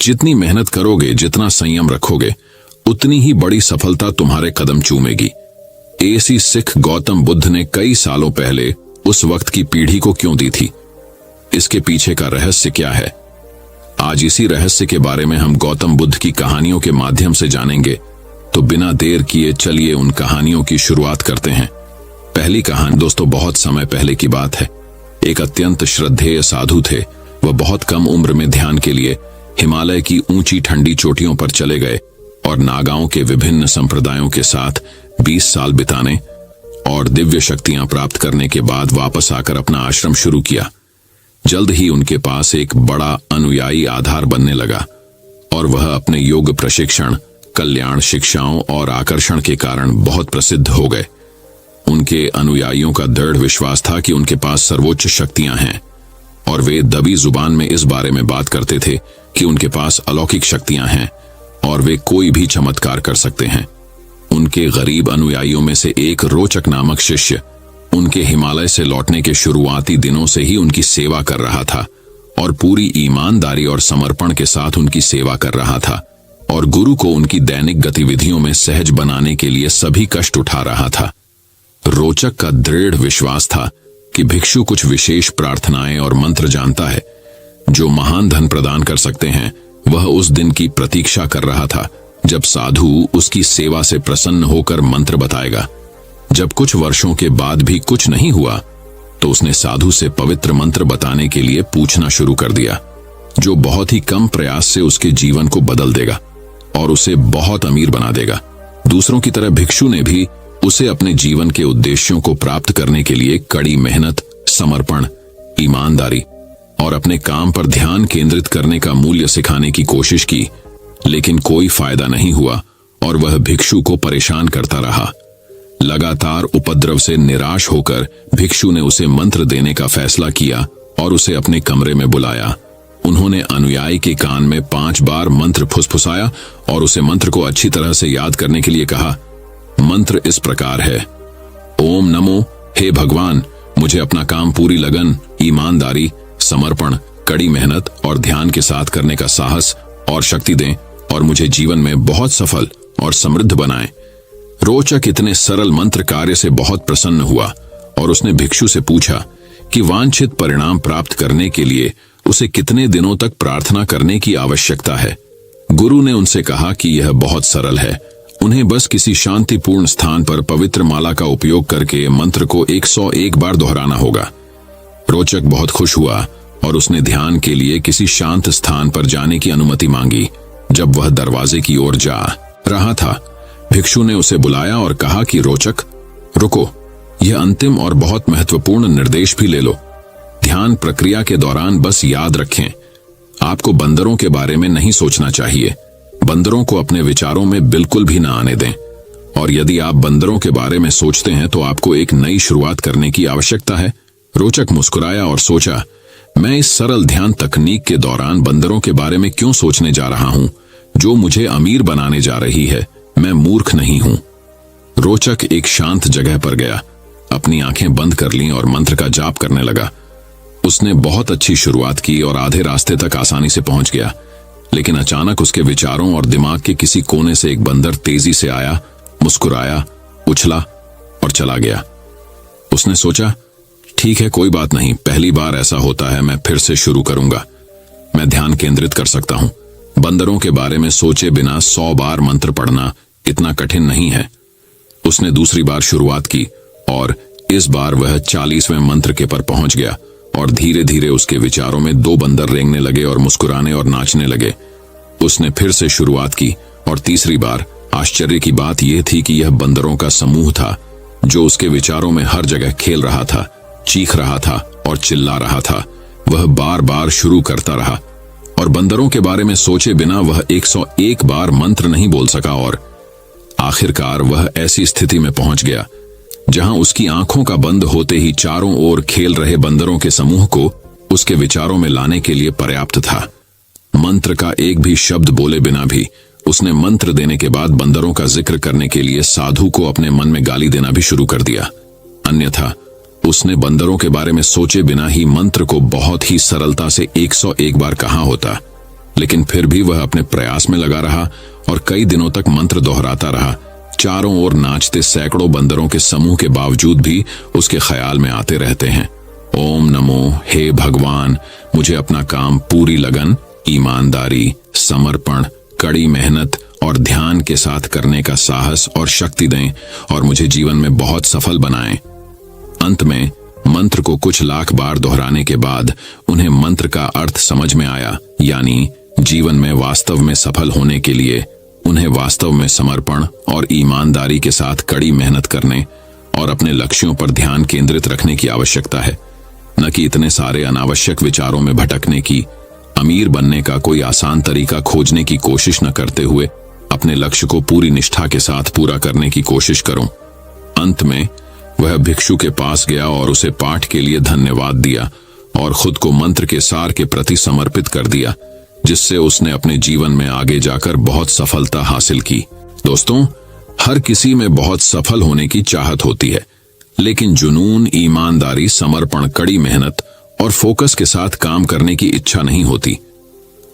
जितनी मेहनत करोगे, जितना संयम रखोगे, उतनी ही बड़ी सफलता तुम्हारे कदम चूमेगी। ऐसी सिख गौतम बुद्ध ने कई सालों पहले उस वक्त की पीढ़ी को क्यों दी थी? इसके पीछे का रहस्य क्या है? आज इसी रहस्य के बारे में हम गौतम बुद्ध की कहानियों के माध्यम से जानेंगे। तो बिना देर किए चलिए उन कहानियों की शुरुआत करते हैं। पहली कहानी दोस्तों बहुत समय पहले की बात है। एक अत्यंत श्रद्धेय साधु थे। वह बहुत कम उम्र में ध्यान के लिए हिमालय की ऊंची ठंडी चोटियों पर चले गए और नागाओं के विभिन्न संप्रदायों के साथ 20 साल बिताने और दिव्य शक्तियां प्राप्त करने के बाद वापस आकर अपना आश्रम शुरू किया। जल्द ही उनके पास एक बड़ा अनुयायी आधार बनने लगा और वह अपने योग प्रशिक्षण, कल्याण शिक्षाओं और आकर्षण के कारण बहुत प्रसिद्ध हो गए। उनके अनुयायियों का दृढ़ विश्वास था कि उनके पास सर्वोच्च शक्तियां हैं और वे दबी जुबान में इस बारे में बात करते थे कि उनके पास अलौकिक शक्तियां हैं और वे कोई भी चमत्कार कर सकते हैं। उनके गरीब अनुयायियों में से एक रोचक नामक शिष्य उनके हिमालय से लौटने के शुरुआती दिनों से ही उनकी सेवा कर रहा था और पूरी ईमानदारी और समर्पण के साथ उनकी सेवा कर रहा था और गुरु को उनकी दैनिक गतिविधियों में सहज बनाने के लिए सभी कष्ट उठा रहा था। रोचक का दृढ़ विश्वास था कि भिक्षु कुछ विशेष प्रार्थनाएं और मंत्र जानता है जो महान धन प्रदान कर सकते हैं। वह उस दिन की प्रतीक्षा कर रहा था जब साधु उसकी सेवा से प्रसन्न होकर मंत्र बताएगा। जब कुछ वर्षों के बाद भी कुछ नहीं हुआ तो उसने साधु से पवित्र मंत्र बताने के लिए पूछना शुरू कर दिया, जो बहुत ही कम प्रयास से उसके जीवन को बदल देगा और उसे बहुत अमीर बना देगा। दूसरों की तरह भिक्षु ने भी उसे अपने जीवन के उद्देश्यों को प्राप्त करने के लिए कड़ी मेहनत, समर्पण, ईमानदारी और अपने काम पर ध्यान केंद्रित करने का मूल्य सिखाने की कोशिश की, लेकिन कोई फायदा नहीं हुआ और वह भिक्षु को परेशान करता रहा। लगातार उपद्रव से निराश होकर भिक्षु ने उसे मंत्र देने का फैसला किया और उसे अपने कमरे में बुलाया। उन्होंने अनुयायी के कान में 5 बार मंत्र फुसफुसाया और उसे मंत्र को अच्छी तरह से याद करने के लिए कहा। मंत्र इस प्रकार है, ओम नमो, हे भगवान, मुझे अपना काम पूरी लगन, ईमानदारी, समर्पण, कड़ी मेहनत और ध्यान के साथ करने का साहस और शक्ति दें और मुझे जीवन में बहुत सफल और समृद्ध बनाएं। रोचक इतने सरल मंत्र कार्य से बहुत प्रसन्न हुआ और उसने भिक्षु से पूछा कि वांछित परिणाम प्राप्त करने के लिए उसे कितने दिनों तक प्रार्थना करने की आवश्यकता है। गुरु ने उनसे कहा कि यह बहुत सरल है, उन्हें बस किसी शांतिपूर्ण स्थान पर पवित्र माला का उपयोग करके मंत्र को 101 बार दोहराना होगा। रोचक बहुत खुश हुआ और उसने ध्यान के लिए किसी शांत स्थान पर जाने की अनुमति मांगी। जब वह दरवाजे की ओर जा रहा था, भिक्षु ने उसे बुलाया और कहा कि रोचक, रुको, यह अंतिम और बहुत महत्वपूर्ण निर्देश भी ले लो। ध्यान प्रक्रिया के दौरान बस याद रखें, आपको बंदरों के बारे में नहीं सोचना चाहिए। बंदरों को अपने विचारों में बिल्कुल भी ना आने दें और यदि आप बंदरों के बारे में सोचते हैं तो आपको एक नई शुरुआत करने की आवश्यकता है। रोचक मुस्कुराया और सोचा, मैं इस सरल ध्यान तकनीक के दौरान बंदरों के बारे में क्यों सोचने जा रहा हूं, जो मुझे अमीर बनाने जा रही है। मैं मूर्ख नहीं हूं। रोचक एक शांत जगह पर गया, अपनी आंखें बंद कर लीं और मंत्र का जाप करने लगा। उसने बहुत अच्छी शुरुआत की और आधे रास्ते तक आसानी से पहुंच गया, लेकिन अचानक उसके विचारों और दिमाग के किसी कोने से एक बंदर तेजी से आया, मुस्कुराया, उछला और चला गया। उसने सोचा, ठीक है, कोई बात नहीं, पहली बार ऐसा होता है, मैं फिर से शुरू करूंगा। मैं ध्यान केंद्रित कर सकता हूं। बंदरों के बारे में सोचे बिना 100 बार मंत्र पढ़ना इतना कठिन नहीं है। उसने दूसरी बार शुरुआत की और इस बार वह 40वें मंत्र के पर पहुंच गया और धीरे धीरे उसके विचारों में 2 बंदर रेंगने लगे और मुस्कुराने और नाचने लगे। उसने फिर से शुरुआत की और तीसरी बार आश्चर्य की बात यह थी कि यह बंदरों का समूह था जो उसके विचारों में हर जगह खेल रहा था, चीख रहा था और चिल्ला रहा था। वह बार बार शुरू करता रहा और बंदरों के बारे में सोचे बिना वह 101 बार मंत्र नहीं बोल सका और आखिरकार वह ऐसी स्थिति में पहुंच गया जहां उसकी आंखों का बंद होते ही चारों ओर खेल रहे बंदरों के समूह को उसके विचारों में लाने के लिए पर्याप्त था। मंत्र का एक भी शब्द बोले बिना भी उसने मंत्र देने के बाद बंदरों का जिक्र करने के लिए साधु को अपने मन में गाली देना भी शुरू कर दिया। अन्यथा उसने बंदरों के बारे में सोचे बिना ही मंत्र को बहुत ही सरलता से 101 बार कहा होता। लेकिन फिर भी वह अपने प्रयास में लगा रहा और कई दिनों तक मंत्र दोहराता रहा। चारों ओर नाचते सैकड़ों बंदरों के समूह के बावजूद भी उसके ख्याल में आते रहते हैं, ओम नमो, हे भगवान, मुझे अपना काम पूरी लगन, ईमानदारी, समर्पण, कड़ी मेहनत और ध्यान के साथ करने का साहस और शक्ति दें और मुझे जीवन में बहुत सफल बनाएं। अंत में मंत्र को कुछ लाख बार दोहराने के बाद उन्हें मंत्र का अर्थ समझ में आया, यानी जीवन में वास्तव में सफल होने के लिए उन्हें वास्तव में समर्पण और ईमानदारी के साथ कड़ी मेहनत करने और अपने लक्ष्यों पर ध्यान केंद्रित रखने की आवश्यकता है, न कि इतने सारे अनावश्यक विचारों में भटकने की। अमीर बनने का कोई आसान तरीका खोजने की कोशिश न करते हुए अपने लक्ष्य को पूरी निष्ठा के साथ पूरा करने की कोशिश करो। अंत में वह भिक्षु के पास गया और उसे पाठ के लिए धन्यवाद दिया और खुद को मंत्र के सार के प्रति समर्पित कर दिया, जिससे उसने अपने जीवन में आगे जाकर बहुत सफलता हासिल की। दोस्तों, हर किसी में बहुत सफल होने की चाहत होती है, लेकिन जुनून, ईमानदारी, समर्पण, कड़ी मेहनत और फोकस के साथ काम करने की इच्छा नहीं होती।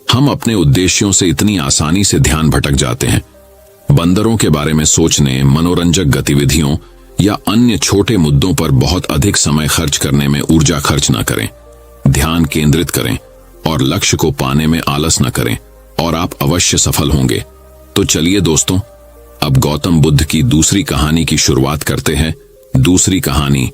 हम अपने उद्देश्यों से इतनी आसानी से ध्यान भटक जाते हैं। बंदरों के बारे में सोचने, मनोरंजक गतिविधियों या अन्य छोटे मुद्दों पर बहुत अधिक समय खर्च करने में ऊर्जा खर्च न करें। ध्यान केंद्रित करें और लक्ष्य को पाने में आलस न करें और आप अवश्य सफल होंगे। तो चलिए दोस्तों, अब गौतम बुद्ध की दूसरी कहानी की शुरुआत करते हैं। दूसरी कहानी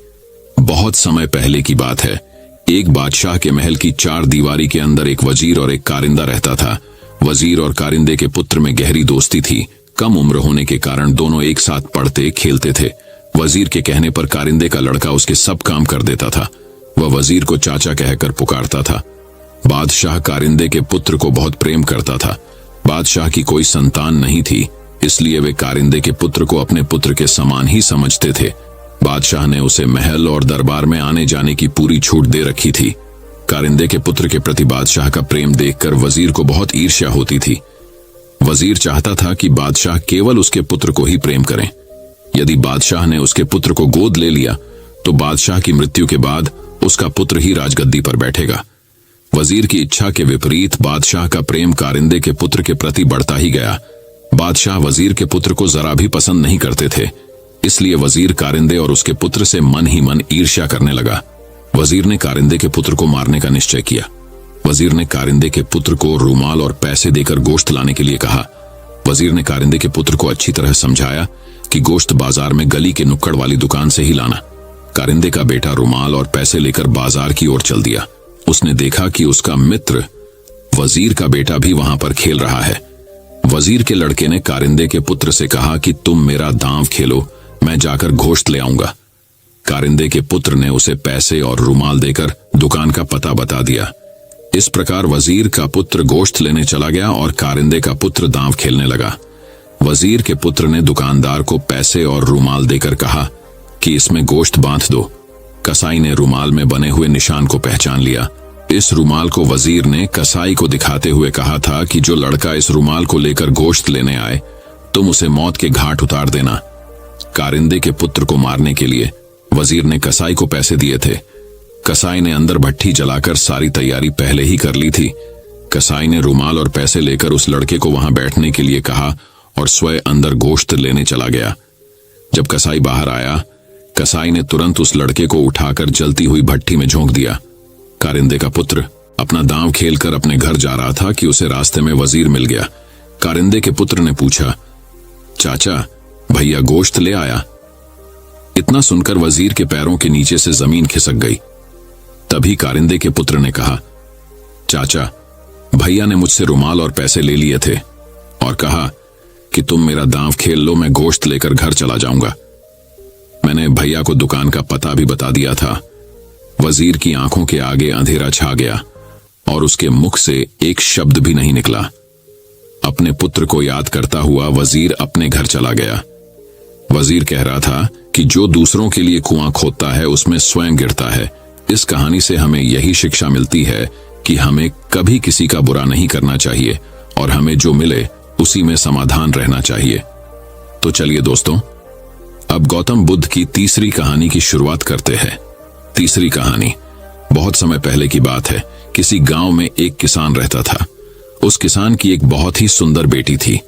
बहुत समय पहले की बात है। एक बादशाह के महल की चार दीवारी के अंदर एक वजीर और एक कारिंदा रहता था। वजीर और कारिंदे के पुत्र में गहरी दोस्ती थी। कम उम्र होने के कारण दोनों एक साथ पढ़ते खेलते थे। वजीर के कहने पर कारिंदे का लड़का उसके सब काम कर देता था। वह वजीर को चाचा कहकर पुकारता था। बादशाह कारिंदे के पुत्र को बहुत प्रेम करता था। बादशाह की कोई संतान नहीं थी, इसलिए वे कारिंदे के पुत्र को अपने पुत्र के समान ही समझते थे। बादशाह ने उसे महल और दरबार में आने जाने की पूरी छूट दे रखी थी। कारिंदे के पुत्र के प्रति बादशाह का प्रेम देखकर वजीर को बहुत ईर्ष्या होती थी। वजीर चाहता था कि बादशाह केवल उसके पुत्र को ही प्रेम करें। यदि बादशाह ने उसके पुत्र को गोद ले लिया तो बादशाह की मृत्यु के बाद उसका पुत्र ही राजगद्दी पर बैठेगा। वजीर की इच्छा के विपरीत बादशाह का प्रेम कारिंदे के पुत्र के प्रति बढ़ता ही गया। बादशाह वजीर के पुत्र को जरा भी पसंद नहीं करते थे, इसलिए वजीर कारिंदे और उसके पुत्र से मन ही मन ईर्ष्या करने लगा। वजीर ने कारिंदे के पुत्र को मारने का निश्चय किया। वजीर ने कारिंदे के पुत्र को रूमाल और पैसे देकर गोश्त लाने के लिए कहा। वजीर ने कारिंदे के पुत्र को अच्छी तरह समझाया कि गोश्त बाजार में गली के नुक्कड़ वाली दुकान से ही लाना। कारिंदे का बेटा रूमाल और पैसे लेकर बाजार की ओर चल दिया। उसने देखा कि उसका मित्र वजीर का बेटा भी वहां पर खेल रहा है। वजीर के लड़के ने कारिंदे के पुत्र से कहा कि तुम मेरा दांव खेलो, मैं जाकर गोश्त ले आऊंगा। कारिंदे के पुत्र ने उसे पैसे और रूमाल देकर दुकान का पता बता दिया। इस प्रकार वजीर का पुत्र गोश्त लेने चला गया और कारिंदे का पुत्र दांव खेलने लगा। वजीर के पुत्र ने दुकानदार को पैसे और रूमाल देकर कहा कि इसमें गोश्त बांध दो। कसाई ने रूमाल में बने हुए निशान को पहचान लिया। इस रूमाल को वजीर ने कसाई को दिखाते हुए कहा था कि जो लड़का इस रूमाल को लेकर गोश्त लेने आए, तुम उसे मौत के घाट उतार देना। कारिंदे के पुत्र को मारने के लिए वजीर ने कसाई को पैसे दिए थे। कसाई ने अंदर भट्ठी जलाकर सारी तैयारी पहले ही कर ली थी। कसाई ने रूमाल और पैसे लेकर उस लड़के को वहां बैठने के लिए कहा और स्वयं अंदर गोश्त लेने चला गया। जब कसाई बाहर आया, कसाई ने तुरंत उस लड़के को उठाकर जलती हुई भट्ठी में झोंक दिया। कारिंदे का पुत्र अपना दांव खेलकर अपने घर जा रहा था कि उसे रास्ते में वजीर मिल गया। कारिंदे के पुत्र ने पूछा, चाचा, भैया गोश्त ले आया? इतना सुनकर वजीर के पैरों के नीचे से जमीन खिसक गई। तभी कारिंदे के पुत्र ने कहा, चाचा, भैया ने मुझसे रुमाल और पैसे ले लिए थे और कहा कि तुम मेरा दांव खेल लो, मैं गोश्त लेकर घर चला जाऊंगा। मैंने भैया को दुकान का पता भी बता दिया था। वजीर की आंखों के आगे अंधेरा छा गया और उसके मुख से एक शब्द भी नहीं निकला। अपने पुत्र को याद करता हुआ वजीर अपने घर चला गया। वजीर कह रहा था कि जो दूसरों के लिए कुआं खोदता है उसमें स्वयं गिरता है। इस कहानी से हमें यही शिक्षा मिलती है कि हमें कभी किसी का बुरा नहीं करना चाहिए और हमें जो मिले उसी में समाधान रहना चाहिए। तो चलिए दोस्तों, अब गौतम बुद्ध की तीसरी कहानी की शुरुआत करते हैं। तीसरी कहानी बहुत समय पहले की बात है। किसी गांव में एक किसान रहता था। उस किसान की एक बहुत ही सुंदर बेटी थी।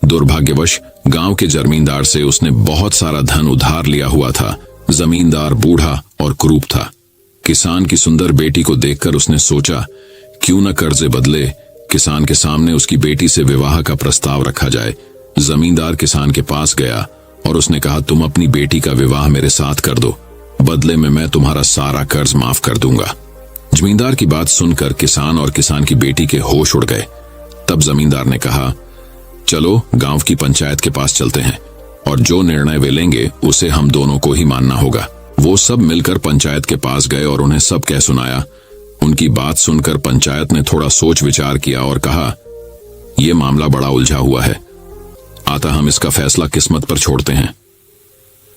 दुर्भाग्यवश गांव के जमींदार से उसने बहुत सारा धन उधार लिया हुआ था। जमींदार बूढ़ा और क्रूर था। किसान की सुंदर बेटी को देखकर उसने सोचा, क्यों न कर्जे बदले किसान के सामने उसकी बेटी से विवाह का प्रस्ताव रखा जाए। जमींदार किसान के पास गया और उसने कहा, तुम अपनी बेटी का विवाह मेरे साथ कर दो, बदले में मैं तुम्हारा सारा कर्ज माफ कर दूंगा। जमींदार की बात सुनकर किसान और किसान की बेटी के होश उड़ गए। तब जमींदार ने कहा, चलो गांव की पंचायत के पास चलते हैं और जो निर्णय वे लेंगे उसे हम दोनों को ही मानना होगा। वो सब मिलकर पंचायत के पास गए और उन्हें सब कह सुनाया। उनकी बात सुनकर पंचायत ने थोड़ा सोच विचार किया और कहा, यह मामला बड़ा उलझा हुआ है, आता हम इसका फैसला किस्मत पर छोड़ते हैं।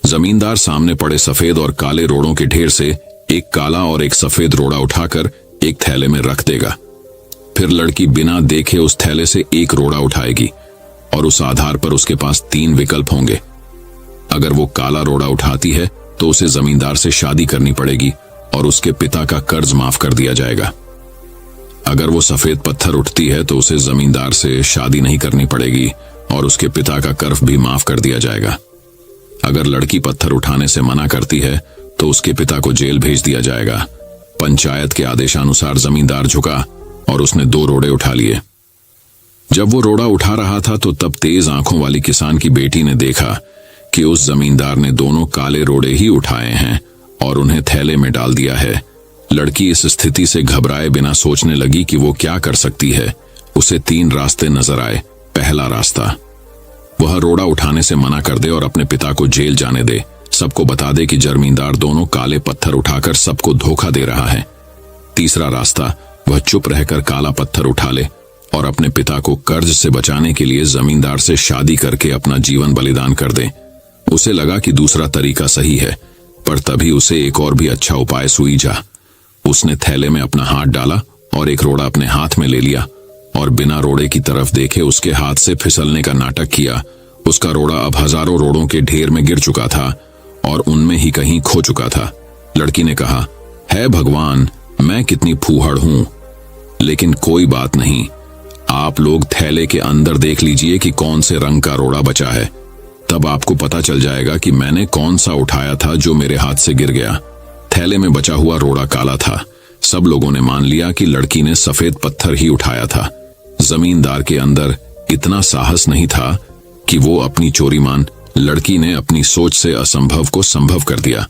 जमींदार सामने पड़े सफेद और काले रोड़ों के ढेर से एक काला और एक सफेद रोड़ा उठाकर एक थैले में रख देगा। फिर लड़की बिना देखे उस थैले से एक रोड़ा उठाएगी और उस आधार पर उसके पास 3 विकल्प होंगे। अगर वो काला रोड़ा उठाती है तो उसे जमींदार से शादी करनी पड़ेगी और उसके पिता का कर्ज माफ कर दिया जाएगा। अगर वो सफेद पत्थर उठती है तो उसे जमींदार से शादी नहीं करनी पड़ेगी और उसके पिता का कर्ज भी माफ कर दिया जाएगा। अगर लड़की पत्थर उठाने से मना करती है तो उसके पिता को जेल भेज दिया जाएगा। पंचायत के आदेशानुसार जमींदार झुका और उसने 2 रोड़े उठा लिए। जब वो रोड़ा उठा रहा था तो तब तेज आंखों वाली किसान की बेटी ने देखा कि उस जमींदार ने दोनों काले रोड़े ही उठाए हैं और उन्हें थैले में डाल दिया है। लड़की इस स्थिति से घबराए बिना सोचने लगी कि वो क्या कर सकती है। उसे 3 रास्ते नजर आए। पहला रास्ता, वह रोड़ा उठाने से मना कर दे और अपने पिता को जेल जाने दे, सबको बता दे कि जमींदार दोनों काले पत्थर उठाकर सबको धोखा दे रहा है। तीसरा रास्ता, वह चुप रहकर काला पत्थर उठा ले और अपने पिता को कर्ज से बचाने के लिए जमींदार से शादी करके अपना जीवन बलिदान कर दे। उसे लगा कि दूसरा तरीका सही है, पर तभी उसे एक और भी अच्छा उपाय सूझा। उसने थैले में अपना हाथ डाला और एक रोड़ा अपने हाथ में ले लिया और बिना रोड़े की तरफ देखे उसके हाथ से फिसलने का नाटक किया। उसका रोड़ा अब हजारों रोड़ों के ढेर में गिर चुका था और उनमें ही कहीं खो चुका था। लड़की ने कहा, है भगवान, मैं कितनी फूहड़ हूं, लेकिन कोई बात नहीं, आप लोग थैले के अंदर देख लीजिए कि कौन से रंग का रोड़ा बचा है, तब आपको पता चल जाएगा कि मैंने कौन सा उठाया था जो मेरे हाथ से गिर गया। थैले में बचा हुआ रोड़ा काला था। सब लोगों ने मान लिया कि लड़की ने सफेद पत्थर ही उठाया था। जमींदार के अंदर इतना साहस नहीं था कि वो अपनी चोरी मान। लड़की ने अपनी सोच से असंभव को संभव कर दिया।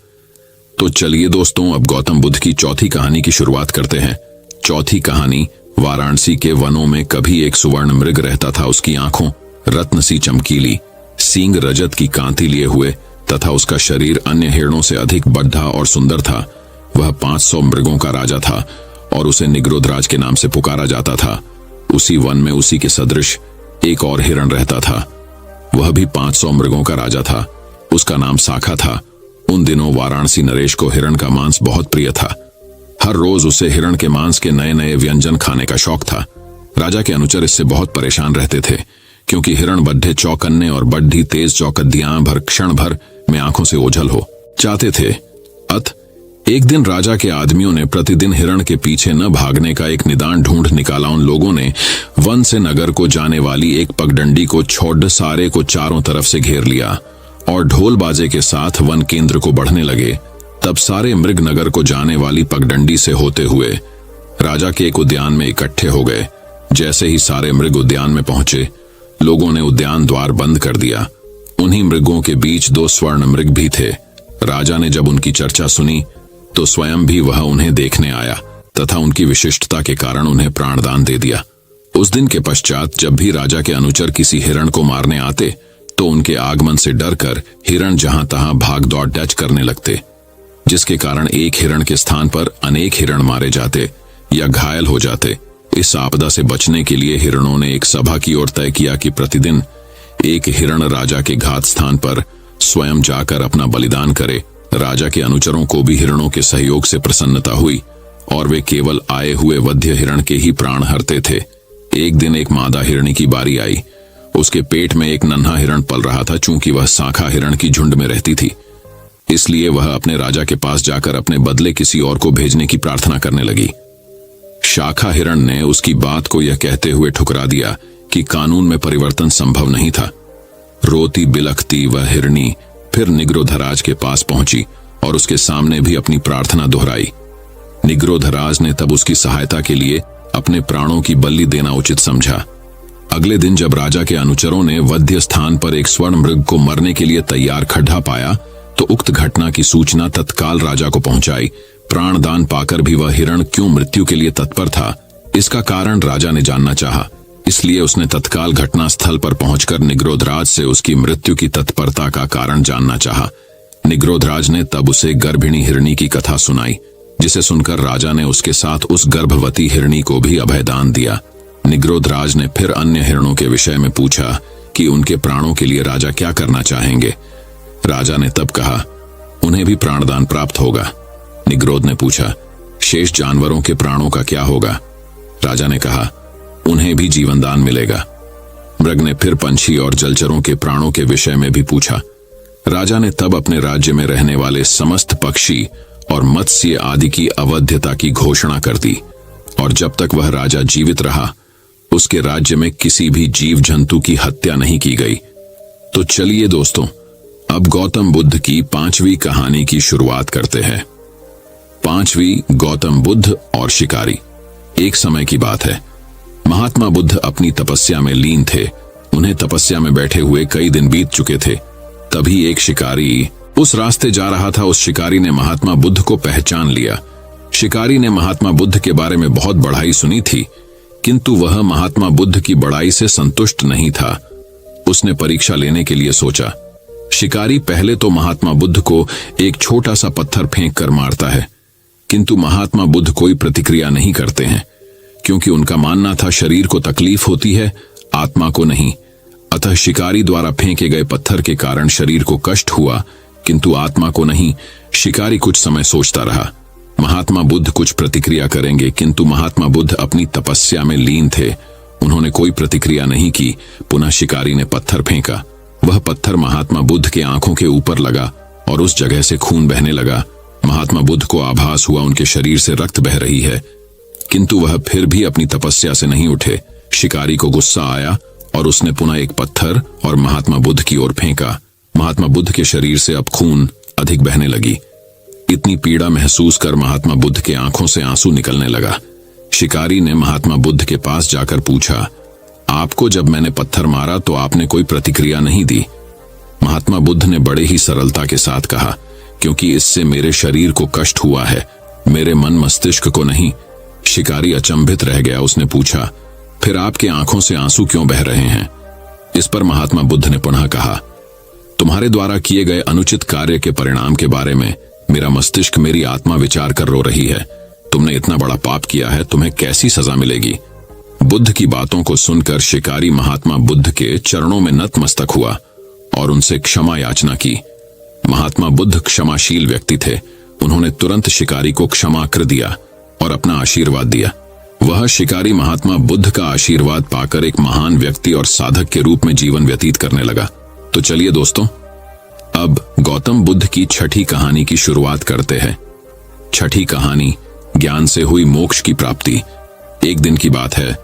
तो चलिए दोस्तों, अब गौतम बुद्ध की चौथी कहानी की शुरुआत करते हैं। चौथी कहानी, वाराणसी के वनों में कभी एक सुवर्ण मृग रहता था। उसकी आंखों रत्न सी चमकीली, सींग रजत की कांति लिए हुए तथा उसका शरीर अन्य हिरणों से अधिक बड़ा और सुंदर था। वह 500 मृगों का राजा था और उसे निग्रोधराज के नाम से पुकारा जाता था। उसी वन में उसी के सदृश एक और हिरण रहता था। वह भी 500 मृगों का राजा था। उसका नाम साखा था। उन दिनों वाराणसी नरेश को हिरण का मांस बहुत प्रिय था। हर रोज उसे हिरण के मांस के नए नए व्यंजन खाने का शौक था। राजा के अनुचर इससे बहुत परेशान रहते थे, क्योंकि हिरण बड्ढे चौकन्ने और बड्ढी तेज चौकद्दियां भर क्षण भर में आंखों से ओझल हो चाहते थे। एक दिन राजा के आदमियों ने प्रतिदिन हिरण के पीछे न भागने का एक निदान ढूंढ निकाला। उन लोगों ने वन से नगर को जाने वाली एक पगडंडी को छोड़ सारे को चारों तरफ से घेर लिया और ढोल बाजे के साथ वन केंद्र को बढ़ने लगे। तब सारे मृग नगर को जाने वाली पगडंडी से होते हुए राजा के एक उद्यान में इकट्ठे हो गए। जैसे ही सारे मृग उद्यान में पहुंचे, लोगों ने उद्यान द्वार बंद कर दिया। उन्हीं मृगों के बीच 2 स्वर्ण मृग भी थे। राजा ने जब उनकी चर्चा सुनी तो स्वयं भी वह उन्हें देखने आया तथा उनकी विशिष्टता के कारण उन्हें प्राणदान दे दिया। उस दिन के पश्चात जब भी राजा के अनुचर किसी हिरण को मारने आते तो उनके आगमन से डरकर हिरण जहां तहां भाग दौड़ डच करने लगते, जिसके कारण एक हिरण के स्थान पर अनेक हिरण मारे जाते या घायल हो जाते। इस आपदा से बचने के लिए हिरणों ने एक सभा की ओर तय किया कि प्रतिदिन एक हिरण राजा के घात स्थान पर स्वयं जाकर अपना बलिदान करे। राजा के अनुचरों को भी हिरणों के सहयोग से प्रसन्नता हुई और वे केवल आए हुए वध्य हिरण के ही प्राण हरते थे। एक दिन एक मादा हिरणी की बारी आई। उसके पेट में एक नन्हा हिरण पल रहा था। चूंकि वह शाखा हिरण की झुंड में रहती थी, इसलिए वह अपने राजा के पास जाकर अपने बदले किसी और को भेजने की प्रार्थना करने लगी। शाखा हिरण ने उसकी बात को यह कहते हुए ठुकरा दिया कि कानून में परिवर्तन संभव नहीं था। रोती बिलखती वह हिरनी फिर निग्रोधराज के पास पहुंची और उसके सामने भी अपनी प्रार्थना दोहराई। निग्रोधराज ने तब उसकी सहायता के लिए अपने प्राणों की बलि देना उचित समझा। अगले दिन जब राजा के अनुचरों ने वध्य स्थान पर एक स्वर्ण मृग को मरने के लिए तैयार खड्डा पाया तो उक्त घटना की सूचना तत्काल राजा को पहुंचाई। प्राणदान पाकर भी वह हिरण क्यों मृत्यु के लिए तत्पर था, इसका कारण राजा ने जानना चाहा। इसलिए उसने तत्काल घटना स्थल पर पहुंचकर निग्रोधराज से उसकी मृत्यु की तत्परता का कारण जानना चाहा। निग्रोधराज ने तब उसे गर्भिणी हिरणी की कथा सुनाई, जिसे सुनकर राजा ने उसके साथ उस गर्भवती हिरणी को भी अभयदान दिया। निग्रोधराज ने फिर अन्य हिरणों के विषय में पूछा कि उनके प्राणों के लिए राजा क्या करना चाहेंगे। राजा ने तब कहा, उन्हें भी प्राणदान प्राप्त होगा। निग्रोध ने पूछा, शेष जानवरों के प्राणों का क्या होगा? राजा ने कहा, उन्हें भी जीवनदान मिलेगा। मृग ने फिर पंछी और जलचरों के प्राणों के विषय में भी पूछा। राजा ने तब अपने राज्य में रहने वाले समस्त पक्षी और मत्स्य आदि की अवध्यता की घोषणा कर दी, और जब तक वह राजा जीवित रहा उसके राज्य में किसी भी जीव जंतु की हत्या नहीं की गई। तो चलिए दोस्तों, अब गौतम बुद्ध की 5वीं कहानी की शुरुआत करते हैं। 5वीं, गौतम बुद्ध और शिकारी। एक समय की बात है, महात्मा बुद्ध अपनी तपस्या में लीन थे। उन्हें तपस्या में बैठे हुए कई दिन बीत चुके थे। तभी एक शिकारी उस रास्ते जा रहा था। उस शिकारी ने महात्मा बुद्ध को पहचान लिया। शिकारी ने महात्मा बुद्ध के बारे में बहुत बढ़ाई सुनी थी, किंतु वह महात्मा बुद्ध की बढ़ाई से संतुष्ट नहीं था। उसने परीक्षा लेने के लिए सोचा। शिकारी पहले तो महात्मा बुद्ध को एक छोटा सा पत्थर फेंक कर मारता है, किंतु महात्मा बुद्ध कोई प्रतिक्रिया नहीं करते हैं, क्योंकि उनका मानना था शरीर को तकलीफ होती है, आत्मा को नहीं। अतः शिकारी द्वारा फेंके गए पत्थर के कारण शरीर को कष्ट हुआ, किंतु आत्मा को नहीं। शिकारी कुछ समय सोचता रहा, महात्मा बुद्ध कुछ प्रतिक्रिया करेंगे, किंतु महात्मा बुद्ध अपनी तपस्या में लीन थे। उन्होंने कोई प्रतिक्रिया नहीं की। पुनः शिकारी ने पत्थर फेंका। वह पत्थर महात्मा बुद्ध के आंखों के ऊपर लगा और उस जगह से खून बहने लगा। महात्मा बुद्ध को आभास हुआ उनके शरीर से रक्त बह रही है, किंतु वह फिर भी अपनी तपस्या से नहीं उठे। शिकारी को गुस्सा आया और उसने पुनः एक पत्थर और महात्मा बुद्ध की ओर फेंका। महात्मा बुद्ध के शरीर से अब खून अधिक बहने लगी। इतनी पीड़ा महसूस कर महात्मा बुद्ध के आंखों से आंसू निकलने लगा। शिकारी ने महात्मा बुद्ध के पास जाकर पूछा, आपको जब मैंने पत्थर मारा तो आपने कोई प्रतिक्रिया नहीं दी। महात्मा बुद्ध ने बड़े ही सरलता के साथ कहा, क्योंकि इससे मेरे शरीर को कष्ट हुआ है, मेरे मन मस्तिष्क को नहीं। शिकारी अचंभित रह गया। उसने पूछा, फिर आपके आंखों से आंसू क्यों बह रहे हैं? इस पर महात्मा बुद्ध ने पुनः कहा, तुम्हारे द्वारा किए गए अनुचित कार्य के परिणाम के बारे में मेरा मस्तिष्क, मेरी आत्मा विचार कर रो रही है। तुमने इतना बड़ा पाप किया है, तुम्हें कैसी सजा मिलेगी? बुद्ध की बातों को सुनकर शिकारी महात्मा बुद्ध के चरणों में नतमस्तक हुआ और उनसे क्षमा याचना की। महात्मा बुद्ध क्षमाशील व्यक्ति थे। उन्होंने तुरंत शिकारी को क्षमा कर दिया और अपना आशीर्वाद दिया। वह शिकारी महात्मा बुद्ध का आशीर्वाद पाकर एक महान व्यक्ति और साधक के रूप में जीवन व्यतीत करने लगा। तो चलिए दोस्तों, अब गौतम बुद्ध की 6ठी कहानी की शुरुआत करते हैं। 6ठी कहानी, ज्ञान से हुई मोक्ष की प्राप्ति। एक दिन की बात है,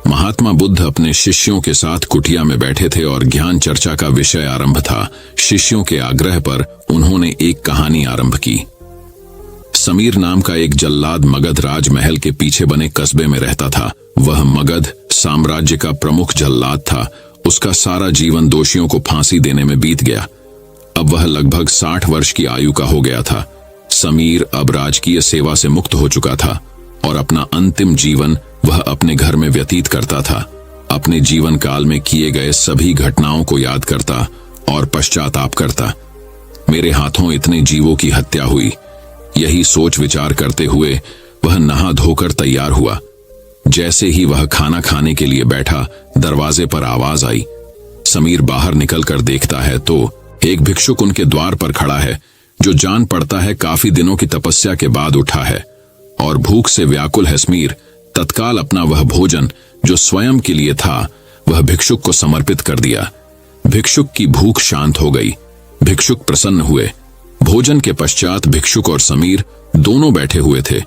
महात्मा बुद्ध अपने शिष्यों के साथ कुटिया में बैठे थे और ज्ञान चर्चा का विषय आरंभ था। शिष्यों के आग्रह पर उन्होंने एक कहानी आरंभ की। समीर नाम का एक जल्लाद मगध राजमहल के पीछे बने कस्बे में रहता था। वह मगध साम्राज्य का प्रमुख जल्लाद था। उसका सारा जीवन दोषियों को फांसी देने में बीत गया। अब वह लगभग 60 वर्ष की आयु का हो गया था। समीर अब राजकीय सेवा से मुक्त हो चुका था और अपना अंतिम जीवन वह अपने घर में व्यतीत करता था। अपने जीवन काल में किए गए सभी घटनाओं को याद करता और पश्चाताप करता। मेरे हाथों इतने जीवों की हत्या हुई, यही सोच विचार करते हुए वह नहा धोकर तैयार हुआ। जैसे ही वह खाना खाने के लिए बैठा, दरवाजे पर आवाज आई। समीर बाहर निकलकर देखता है तो एक भिक्षुक उनके द्वार पर खड़ा है, जो जान पड़ता है काफी दिनों की तपस्या के बाद उठा है और भूख से व्याकुल है। समीर तत्काल अपना वह भोजन जो स्वयं के लिए था वह भिक्षुक को समर्पित कर दिया। भिक्षुक की भूख शांत हो गई। भिक्षुक प्रसन्न हुए। भोजन के पश्चात भिक्षुक और समीर दोनों बैठे हुए थे।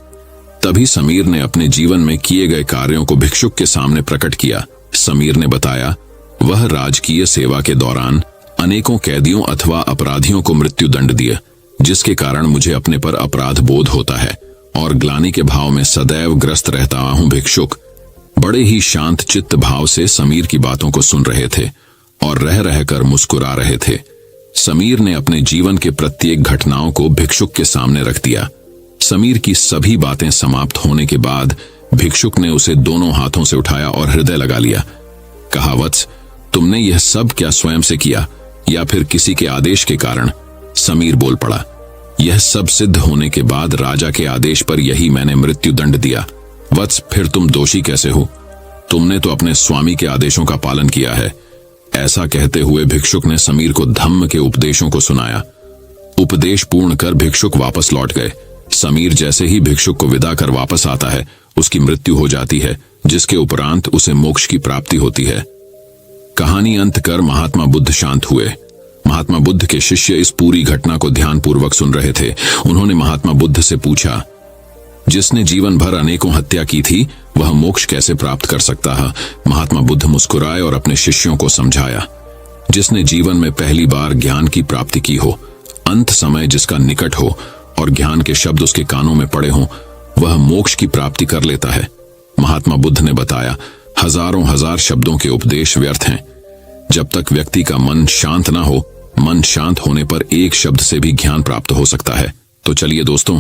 तभी समीर ने अपने जीवन में किए गए कार्यों को भिक्षुक के सामने प्रकट किया। समीर ने बताया, वह राजकीय सेवा के दौरान अनेकों कैदियों अथवा अपराधियों को मृत्यु दंड दिया, जिसके कारण मुझे अपने पर अपराध बोध होता है और ग्लानि के भाव में सदैव ग्रस्त रहता हूं। भिक्षुक बड़े ही शांत चित्त भाव से समीर की बातों को सुन रहे थे और रह रहकर मुस्कुरा रहे थे। समीर ने अपने जीवन के प्रत्येक घटनाओं को भिक्षुक के सामने रख दिया। समीर की सभी बातें समाप्त होने के बाद भिक्षुक ने उसे दोनों हाथों से उठाया और हृदय लगा लिया। कहा, वत्स, तुमने यह सब क्या स्वयं से किया या फिर किसी के आदेश के कारण? समीर बोल पड़ा, यह सब सिद्ध होने के बाद राजा के आदेश पर यही मैंने मृत्यु दंड दिया। वत्स, फिर तुम दोषी कैसे हो? तुमने तो अपने स्वामी के आदेशों का पालन किया है। ऐसा कहते हुए भिक्षुक ने समीर को धम्म के उपदेशों को सुनाया। उपदेश पूर्ण कर भिक्षुक वापस लौट गए। समीर जैसे ही भिक्षुक को विदा कर वापस आता है, उसकी मृत्यु हो जाती है, जिसके उपरांत उसे मोक्ष की प्राप्ति होती है। कहानी अंत कर महात्मा बुद्ध शांत हुए। महात्मा बुद्ध के शिष्य इस पूरी घटना को ध्यानपूर्वक सुन रहे थे। उन्होंने महात्मा बुद्ध से पूछा, जिसने जीवन भर अनेकों हत्या की थी, वह मोक्ष कैसे प्राप्त कर सकता है? महात्मा बुद्ध मुस्कुराए और अपने शिष्यों को समझाया, जिसने जीवन में पहली बार ज्ञान की प्राप्ति की हो, अंत समय जिसका निकट हो और ज्ञान के शब्द उसके कानों में पड़े हों, वह मोक्ष की प्राप्ति कर लेता है। महात्मा बुद्ध ने बताया, हजारों हजार शब्दों के उपदेश व्यर्थ हैं। जब तक व्यक्ति का मन शांत ना हो, मन शांत होने पर एक शब्द से भी ज्ञान प्राप्त हो सकता है। तो चलिए दोस्तों,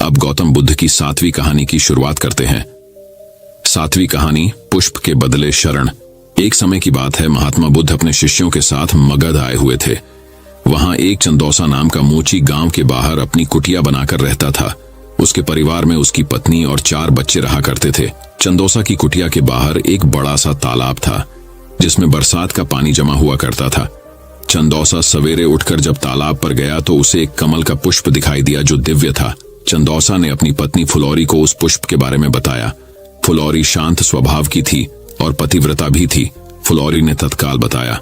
अब गौतम बुद्ध की 7वीं कहानी की शुरुआत करते हैं। 7वीं कहानी, पुष्प के बदले शरण। एक समय की बात है, महात्मा बुद्ध अपने शिष्यों के साथ मगध आए हुए थे। वहां एक चंदोसा नाम का मोची गांव के बाहर अपनी कुटिया बनाकर रहता था। उसके परिवार में उसकी पत्नी और 4 बच्चे रहा करते थे। चंदोसा की कुटिया के बाहर एक बड़ा सा तालाब था, जिसमें बरसात का पानी जमा हुआ करता था। चंदोसा सवेरे उठकर जब तालाब पर गया तो उसे एक कमल का पुष्प दिखाई दिया जो दिव्य था। चंदोसा ने अपनी पत्नी फुलौरी को उस पुष्प के बारे में बताया। फुलौरी शांत स्वभाव की थी और पतिव्रता भी थी। फुलौरी ने तत्काल बताया,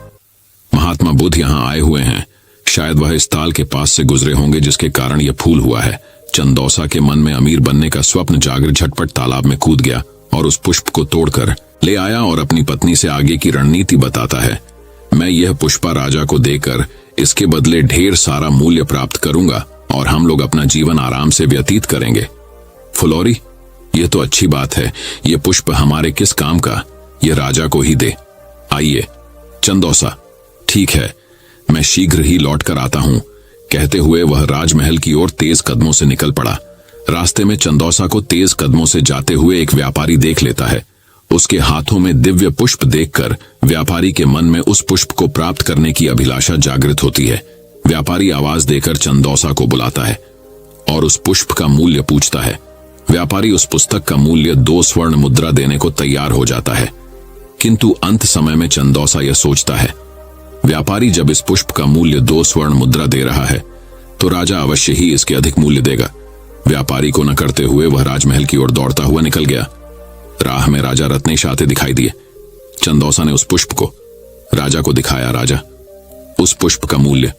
महात्मा बुद्ध यहाँ आए हुए हैं। शायद वह इस ताल के पास से गुजरे होंगे, जिसके कारण यह फूल हुआ है। चंदोसा के मन में अमीर बनने का स्वप्न जागर झटपट तालाब में कूद गया और उस पुष्प को तोड़कर ले आया और अपनी पत्नी से आगे की रणनीति बताता है। मैं यह पुष्पा राजा को देकर इसके बदले ढेर सारा मूल्य प्राप्त करूंगा और हम लोग अपना जीवन आराम से व्यतीत करेंगे। फुलौरी, यह तो अच्छी बात है। यह पुष्प हमारे किस काम का? यह राजा को ही दे। आइए। चंदोसा, ठीक है, मैं शीघ्र ही लौट कर आता हूं। कहते हुए वह राजमहल की ओर तेज कदमों से निकल पड़ा। रास्ते में चंदोसा को तेज कदमों से जाते हुए एक व्यापारी देख लेता है। उसके हाथों में दिव्य पुष्प देखकर व्यापारी के मन में उस पुष्प को प्राप्त करने की अभिलाषा जागृत होती है। व्यापारी आवाज देकर चंदोसा को बुलाता है और उस पुष्प का मूल्य पूछता है। व्यापारी उस पुस्तक का मूल्य 2 स्वर्ण मुद्रा देने को तैयार हो जाता है, किंतु अंत समय में चंदोसा यह सोचता है, व्यापारी जब इस पुष्प का मूल्य 2 स्वर्ण मुद्रा दे रहा है तो राजा अवश्य ही इसके अधिक मूल्य देगा। व्यापारी को न करते हुए वह राजमहल की ओर दौड़ता हुआ निकल गया। राह में राजा रत्नेश आते दिखाई दिए। चंदोसा ने उस पुष्प को राजा को दिखाया। राजा उस पुष्प का मूल्य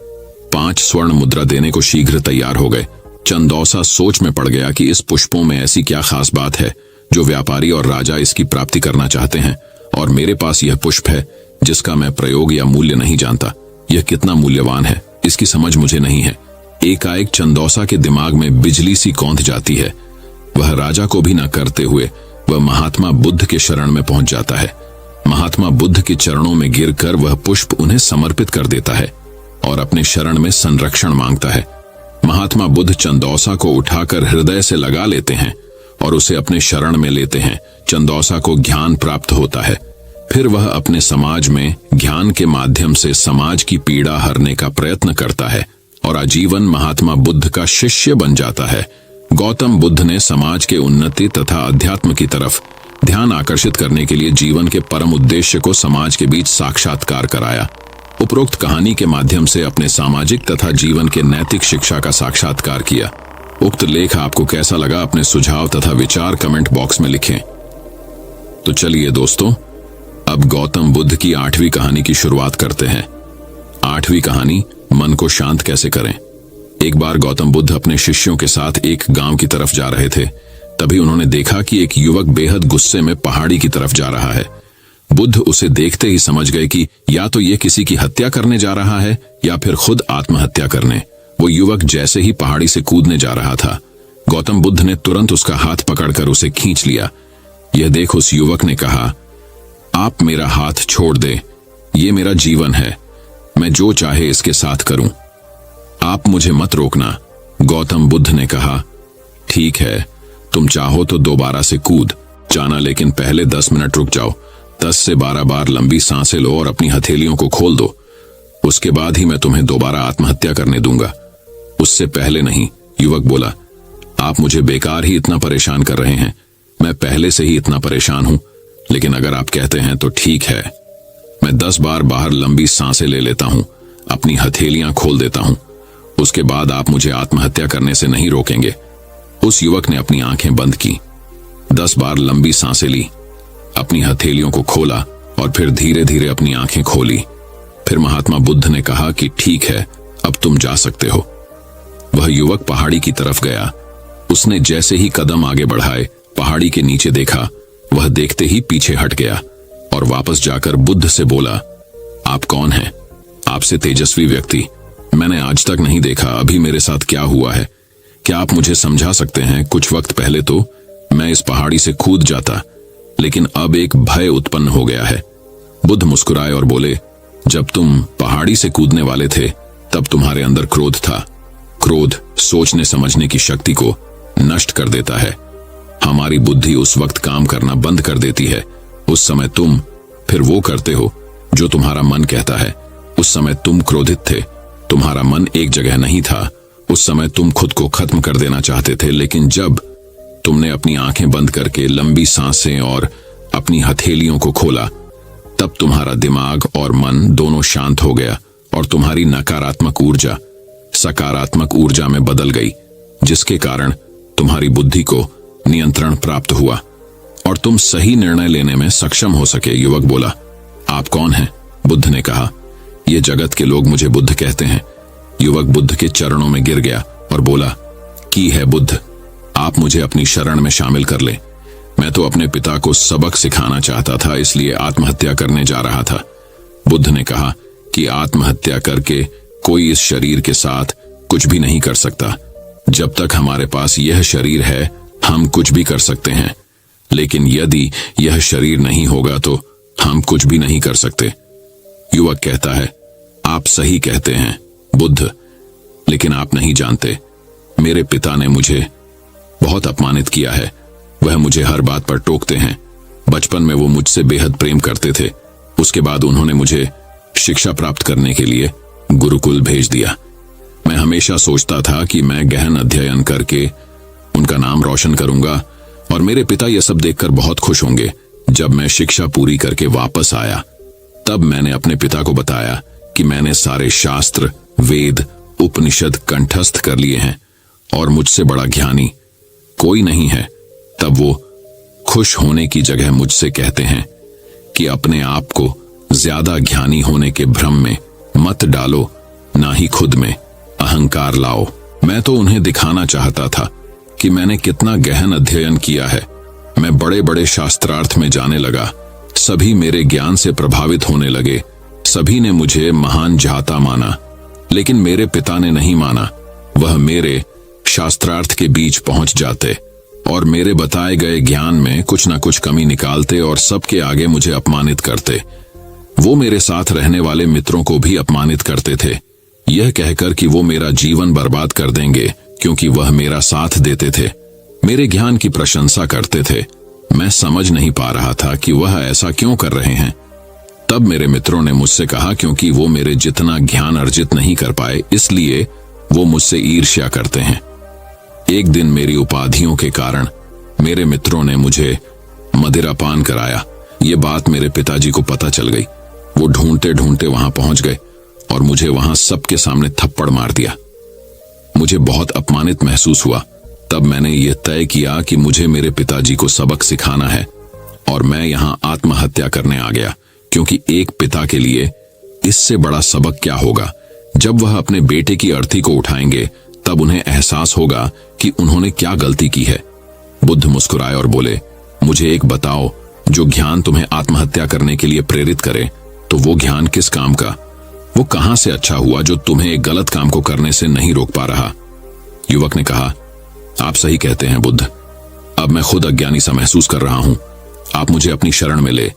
5 स्वर्ण मुद्रा देने को शीघ्र तैयार हो गए। चंदोसा सोच में पड़ गया कि इस पुष्पों में ऐसी क्या खास बात है जो व्यापारी और राजा इसकी प्राप्ति करना चाहते हैं, और मेरे पास यह पुष्प है जिसका मैं प्रयोग या मूल्य नहीं जानता। यह कितना मूल्यवान है, इसकी समझ मुझे नहीं है। एकाएक चंदोसा के दिमाग में बिजली सी कौंध जाती है। वह राजा को भी न करते हुए वह महात्मा बुद्ध के शरण में पहुंच जाता है। महात्मा बुद्ध के चरणों में गिरकर वह पुष्प उन्हें समर्पित कर देता है और अपने शरण में संरक्षण मांगता है। महात्मा बुद्ध चंदोसा को उठाकर हृदय से लगा लेते हैं और उसे अपने शरण में लेते हैं। चंदोसा को ज्ञान प्राप्त होता है। फिर वह अपने समाज में ज्ञान के माध्यम से समाज की पीड़ा हरने का प्रयत्न करता है और आजीवन महात्मा बुद्ध का शिष्य बन जाता है। गौतम बुद्ध ने समाज के उन्नति तथा अध्यात्म की तरफ ध्यान आकर्षित करने के लिए जीवन के परम उद्देश्य को समाज के बीच साक्षात्कार कराया। उपरोक्त कहानी के माध्यम से अपने सामाजिक तथा जीवन के नैतिक शिक्षा का साक्षात्कार किया। उक्त लेख आपको कैसा लगा, अपने सुझाव तथा विचार कमेंट बॉक्स में लिखें। तो चलिए दोस्तों, अब गौतम बुद्ध की 8वीं कहानी की शुरुआत करते हैं। 8वीं कहानी, मन को शांत कैसे करें। एक बार गौतम बुद्ध अपने शिष्यों के साथ एक गांव की तरफ जा रहे थे। तभी उन्होंने देखा कि एक युवक बेहद गुस्से में पहाड़ी की तरफ जा रहा है। बुद्ध उसे देखते ही समझ गए कि या तो ये किसी की हत्या करने जा रहा है या फिर खुद आत्महत्या करने। वो युवक जैसे ही पहाड़ी से कूदने जा रहा था, गौतम बुद्ध ने तुरंत उसका हाथ पकड़कर उसे खींच लिया। यह देख उस युवक ने कहा, आप मेरा हाथ छोड़ दे, ये मेरा जीवन है, मैं जो चाहे इसके साथ करूं, आप मुझे मत रोकना। गौतम बुद्ध ने कहा, ठीक है, तुम चाहो तो दोबारा से कूद जाना, लेकिन पहले 10 मिनट रुक जाओ। 10 से 12 बार लंबी सांसें लो और अपनी हथेलियों को खोल दो, उसके बाद ही मैं तुम्हें दोबारा आत्महत्या करने दूंगा। उससे पहले नहीं, युवक बोला, आप मुझे बेकार ही इतना परेशान कर रहे हैं, मैं पहले से ही इतना परेशान हूं, लेकिन अगर आप कहते हैं तो ठीक है, मैं 10 बार बाहर लंबी सांसें ले लेता हूं, अपनी हथेलियां खोल देता हूं, उसके बाद आप मुझे आत्महत्या करने से नहीं रोकेंगे। उस युवक ने अपनी आंखें बंद की, 10 बार लंबी सांसें ली, अपनी हथेलियों को खोला और फिर धीरे धीरे अपनी आंखें खोली। फिर महात्मा बुद्ध ने कहा कि ठीक है, अब तुम जा सकते हो। वह युवक पहाड़ी की तरफ गया। उसने जैसे ही कदम आगे बढ़ाए, पहाड़ी के नीचे देखा, वह देखते ही पीछे हट गया और वापस जाकर बुद्ध से बोला, आप कौन हैं? आपसे तेजस्वी व्यक्ति मैंने आज तक नहीं देखा, अभी मेरे साथ क्या हुआ है? क्या आप मुझे समझा सकते हैं? कुछ वक्त पहले तो मैं इस पहाड़ी से कूद जाता, लेकिन अब एक भय उत्पन्न हो गया है। बुद्ध मुस्कुराए और बोले, जब तुम पहाड़ी से कूदने वाले थे तब तुम्हारे अंदर क्रोध था। क्रोध सोचने समझने की शक्ति को नष्ट कर देता है। हमारी बुद्धि उस वक्त काम करना बंद कर देती है। उस समय तुम फिर वो करते हो जो तुम्हारा मन कहता है। उस समय तुम क्रोधित थे, तुम्हारा मन एक जगह नहीं था। उस समय तुम खुद को खत्म कर देना चाहते थे, लेकिन जब तुमने अपनी आंखें बंद करके लंबी सांसें और अपनी हथेलियों को खोला, तब तुम्हारा दिमाग और मन दोनों शांत हो गया और तुम्हारी नकारात्मक ऊर्जा सकारात्मक ऊर्जा में बदल गई, जिसके कारण तुम्हारी बुद्धि को नियंत्रण प्राप्त हुआ और तुम सही निर्णय लेने में सक्षम हो सके। युवक बोला, आप कौन हैं? बुद्ध ने कहा, ये जगत के लोग मुझे बुद्ध कहते हैं। युवक बुद्ध के चरणों में गिर गया और बोला, की है बुद्ध, आप मुझे अपनी शरण में शामिल कर ले। मैं तो अपने पिता को सबक सिखाना चाहता था, इसलिए आत्महत्या करने जा रहा था। बुद्ध ने कहा कि आत्महत्या करके कोई इस शरीर के साथ कुछ भी नहीं कर सकता। जब तक हमारे पास यह शरीर है, हम कुछ भी कर सकते हैं, लेकिन यदि यह शरीर नहीं होगा तो हम कुछ भी नहीं कर सकते। युवक कहता है, आप सही कहते हैं बुद्ध, लेकिन आप नहीं जानते, मेरे पिता ने मुझे बहुत अपमानित किया है। वह मुझे हर बात पर टोकते हैं। बचपन में वो मुझसे बेहद प्रेम करते थे। उसके बाद उन्होंने मुझे शिक्षा प्राप्त करने के लिए गुरुकुल भेज दिया। मैं हमेशा सोचता था कि मैं गहन अध्ययन करके उनका नाम रोशन करूंगा और मेरे पिता यह सब देखकर बहुत खुश होंगे। जब मैं शिक्षा पूरी करके वापस आया, तब मैंने अपने पिता को बताया कि मैंने सारे शास्त्र, वेद, उपनिषद कंठस्थ कर लिए हैं और मुझसे बड़ा ज्ञानी कोई नहीं है। तब वो खुश होने की जगह मुझसे कहते हैं कि अपने आप को ज्यादा ज्ञानी होने के भ्रम में मत डालो, ना ही खुद में अहंकार लाओ। मैं तो उन्हें दिखाना चाहता था कि मैंने कितना गहन अध्ययन किया है। मैं बड़े बड़े शास्त्रार्थ में जाने लगा। सभी मेरे ज्ञान से प्रभावित होने लगे। सभी ने मुझे महान जाता माना, लेकिन मेरे पिता ने नहीं माना। वह मेरे शास्त्रार्थ के बीच पहुंच जाते और मेरे बताए गए ज्ञान में कुछ न कुछ कमी निकालते और सबके आगे मुझे अपमानित करते। वो मेरे साथ रहने वाले मित्रों को भी अपमानित करते थे, यह कहकर कि वो मेरा जीवन बर्बाद कर देंगे क्योंकि वह मेरा साथ देते थे, मेरे ज्ञान की प्रशंसा करते थे। मैं समझ नहीं पा रहा था कि वह ऐसा क्यों कर रहे हैं। तब मेरे मित्रों ने मुझसे कहा क्योंकि वो मेरे जितना ज्ञान अर्जित नहीं कर पाए, इसलिए वो मुझसे ईर्ष्या करते हैं। एक दिन मेरी उपाधियों के कारण मेरे मित्रों ने मुझे मदिरापान कराया। ये बात मेरे पिताजी को पता चल गई। वो ढूंढते ढूंढते वहां पहुंच गए और मुझे वहां सबके सामने थप्पड़ मार दिया। मुझे बहुत अपमानित महसूस हुआ। तब मैंने यह तय किया कि मुझे मेरे पिताजी को सबक सिखाना है और मैं यहां आत्महत्या करने आ गया, क्योंकि एक पिता के लिए इससे बड़ा सबक क्या होगा। जब वह अपने बेटे की अर्थी को उठाएंगे, तब उन्हें एहसास होगा कि उन्होंने क्या गलती की है। बुद्ध मुस्कुराए और बोले, मुझे एक बताओ, जो ज्ञान तुम्हें आत्महत्या करने के लिए प्रेरित करे, तो वो ज्ञान किस काम का? वो कहां से अच्छा हुआ जो तुम्हें एक गलत काम को करने से नहीं रोक पा रहा? युवक ने कहा, आप सही कहते हैं बुद्ध। अब मैं खुद अज्ञानी सा महसूस कर रहा हूं। आप मुझे अपनी शरण में ले,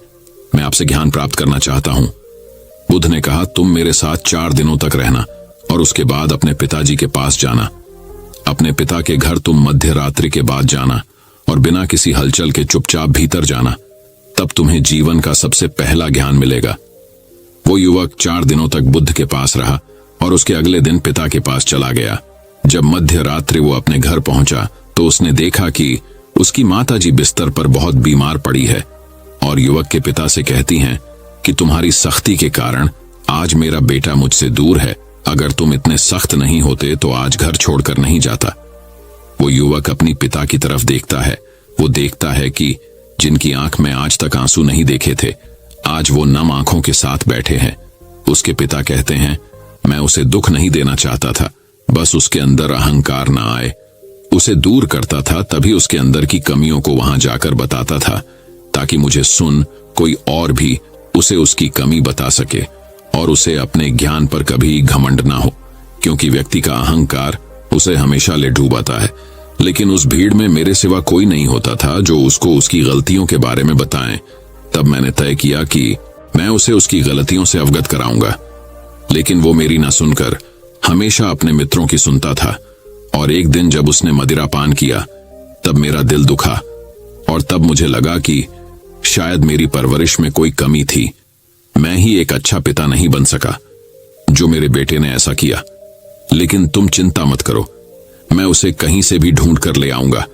मैं आपसे ज्ञान प्राप्त करना चाहता हूं। बुद्ध ने कहा, तुम मेरे साथ 4 दिनों तक रहना और उसके बाद अपने पिताजी के पास जाना। अपने पिता के घर तुम मध्य रात्रि के बाद जाना और बिना किसी हलचल के चुपचाप भीतर जाना, तब तुम्हें जीवन का सबसे पहला ज्ञान मिलेगा। वो युवक 4 दिनों तक बुद्ध के पास रहा और उसके अगले दिन पिता के पास चला गया। जब मध्य रात्रि वो अपने घर पहुंचा तो उसने देखा कि उसकी माताजी बिस्तर पर बहुत बीमार पड़ी है और युवक के पिता से कहती हैं कि तुम्हारी सख्ती के कारण आज मेरा बेटा मुझसे दूर है। अगर तुम इतने सख्त नहीं होते तो आज घर छोड़कर नहीं जाता। वो युवक अपनी पिता की तरफ देखता है। वो देखता है कि जिनकी आंख में आज तक आंसू नहीं देखे थे, आज वो नम आंखों के साथ बैठे हैं। उसके पिता कहते हैं, मैं उसे दुख नहीं देना चाहता था, बस उसके अंदर अहंकार ना आए। उसे दूर करता था, तभी उसके अंदर की कमियों को वहां जाकर बताता था, ताकि मुझे सुन कोई और भी उसे उसकी कमी बता सके और उसे अपने ज्ञान पर कभी घमंड ना हो, क्योंकि व्यक्ति का अहंकार उसे हमेशा ले डूबाता है। लेकिन उस भीड़ में मेरे सिवा कोई नहीं होता था जो उसको उसकी गलतियों के बारे में बताए। तब मैंने तय किया कि मैं उसे उसकी गलतियों से अवगत कराऊंगा। लेकिन वो मेरी ना सुनकर हमेशा अपने मित्रों की सुनता था। और एक दिन जब उसने मदिरा पान किया, तब मेरा दिल दुखा और तब मुझे लगा कि शायद मेरी परवरिश में कोई कमी थी। मैं ही एक अच्छा पिता नहीं बन सका जो मेरे बेटे ने ऐसा किया। लेकिन तुम चिंता मत करो, मैं उसे कहीं से भी ढूंढ कर ले आऊंगा।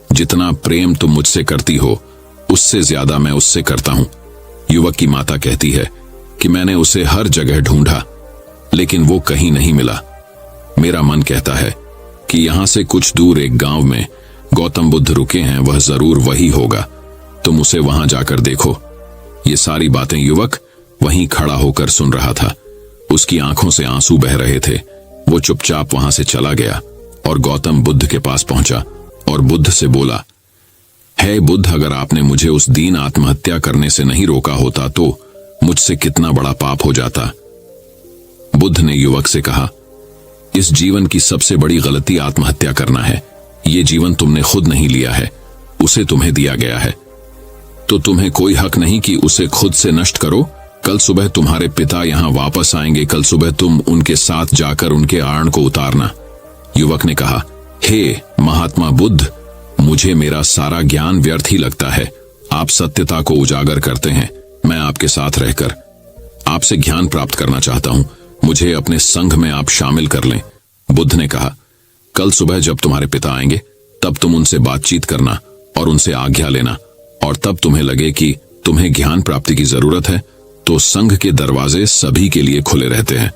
जितना प्रेम तुम मुझसे करती हो, उससे ज्यादा मैं उससे करता हूं। युवक की माता कहती है कि मैंने उसे हर जगह ढूंढा, लेकिन वो कहीं नहीं मिला। मेरा मन कहता है कि यहां से कुछ दूर एक गांव में गौतम बुद्ध रुके हैं, वह जरूर वही होगा। तुम उसे वहां जाकर देखो। ये सारी बातें युवक वहीं खड़ा होकर सुन रहा था। उसकी आंखों से आंसू बह रहे थे। वो चुपचाप वहां से चला गया और गौतम बुद्ध के पास पहुंचा और बुद्ध से बोला, हे बुद्ध, अगर आपने मुझे उस दिन आत्महत्या करने से नहीं रोका होता तो मुझसे कितना बड़ा पाप हो जाता। बुद्ध ने युवक से कहा, इस जीवन की सबसे बड़ी गलती आत्महत्या करना है। ये जीवन तुमने खुद नहीं लिया है, उसे तुम्हें दिया गया है, तो तुम्हें कोई हक नहीं कि उसे खुद से नष्ट करो। कल सुबह तुम्हारे पिता यहां वापस आएंगे, कल सुबह तुम उनके साथ जाकर उनके आरण को उतारना। युवक ने कहा, हे महात्मा बुद्ध, मुझे मेरा सारा ज्ञान व्यर्थ ही लगता है। आप सत्यता को उजागर करते हैं। मैं आपके साथ रहकर आपसे ज्ञान प्राप्त करना चाहता हूं। मुझे अपने संघ में आप शामिल कर लें। बुद्ध ने कहा, कल सुबह जब तुम्हारे पिता आएंगे तब तुम उनसे बातचीत करना और उनसे आज्ञा लेना, और तब तुम्हें लगे कि तुम्हें ज्ञान प्राप्ति की जरूरत है तो संघ के दरवाजे सभी के लिए खुले रहते हैं।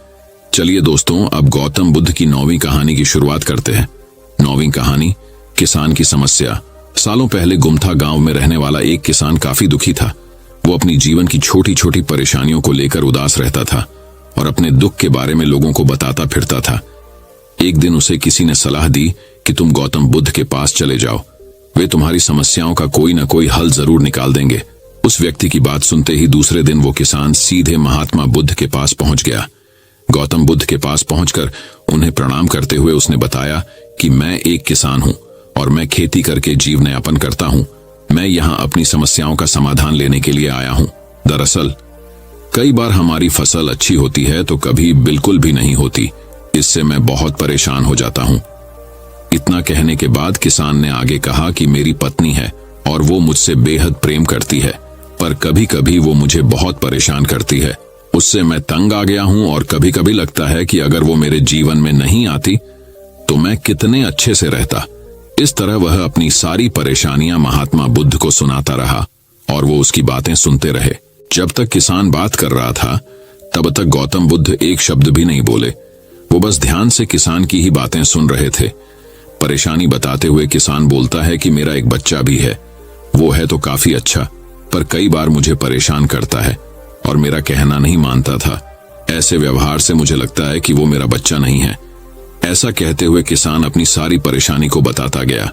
चलिए दोस्तों, अब गौतम बुद्ध की 9वीं कहानी की शुरुआत करते हैं। 9वीं कहानी, किसान की समस्या। सालों पहले गुमथा गांव में रहने वाला एक किसान काफी दुखी था। वो अपनी जीवन की छोटी छोटी परेशानियों को लेकर उदास रहता था और अपने दुख के बारे में लोगों को बताता फिरता था। एक दिन उसे किसी ने सलाह दी कि तुम गौतम बुद्ध के पास चले जाओ, वे तुम्हारी समस्याओं का कोई ना कोई हल जरूर निकाल देंगे। उस व्यक्ति की बात सुनते ही दूसरे दिन वो किसान सीधे महात्मा बुद्ध के पास पहुंच गया। गौतम बुद्ध के पास पहुंचकर उन्हें प्रणाम करते हुए उसने बताया कि मैं एक किसान हूं और मैं खेती करके जीवन यापन करता हूं। मैं यहां अपनी समस्याओं का समाधान लेने के लिए आया हूं। दरअसल कई बार हमारी फसल अच्छी होती है तो कभी बिल्कुल भी नहीं होती। इससे मैं बहुत परेशान हो जाता हूं। इतना कहने के बाद किसान ने आगे कहा कि मेरी पत्नी है और वो मुझसे बेहद प्रेम करती है, पर कभी कभी वो मुझे बहुत परेशान करती है। उससे मैं तंग आ गया हूं और कभी कभी लगता है कि अगर वो मेरे जीवन में नहीं आती तो मैं कितने अच्छे से रहता। इस तरह वह अपनी सारी परेशानियां महात्मा बुद्ध को सुनाता रहा और वो उसकी बातें सुनते रहे। जब तक किसान बात कर रहा था तब तक गौतम बुद्ध एक शब्द भी नहीं बोले। वो बस ध्यान से किसान की ही बातें सुन रहे थे। परेशानी बताते हुए किसान बोलता है कि मेरा एक बच्चा भी है, वो है तो काफी अच्छा, पर कई बार मुझे परेशान करता है और मेरा कहना नहीं मानता था। ऐसे व्यवहार से मुझे लगता है कि वो मेरा बच्चा नहीं है। ऐसा कहते हुए किसान अपनी सारी परेशानी को बताता गया।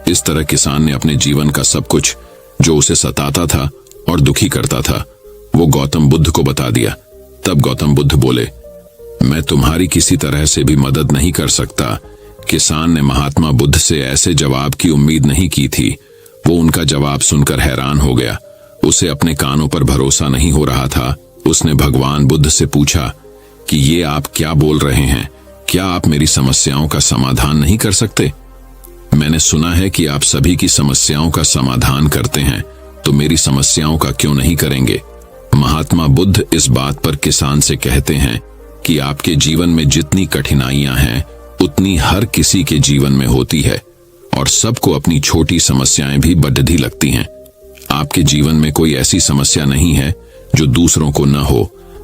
इस तरह किसान ने अपने जीवन का सब कुछ जो उसे सताता था और दुखी करता था वो गौतम बुद्ध को बता दिया। तब गौतम बुद्ध बोले, मैं तुम्हारी किसी तरह से भी मदद नहीं कर सकता। किसान ने महात्मा बुद्ध से ऐसे जवाब की उम्मीद नहीं की थी। वो उनका जवाब सुनकर हैरान हो गया। उसे अपने कानों पर भरोसा नहीं हो रहा था। उसने भगवान बुद्ध से पूछा कि ये आप क्या बोल रहे हैं? क्या आप मेरी समस्याओं का समाधान नहीं कर सकते? मैंने सुना है कि आप सभी की समस्याओं का समाधान करते हैं, तो मेरी समस्याओं का क्यों नहीं करेंगे? महात्मा बुद्ध इस बात पर किसान से कहते हैं कि आपके जीवन में जितनी कठिनाइयां हैं उतनी हर किसी के जीवन में होती है और सबको अपनी छोटी समस्याएं भी बढ़ती लगती हैं। आपके जीवन में कोई ऐसी समस्या नहीं है जो दूसरों को न हो।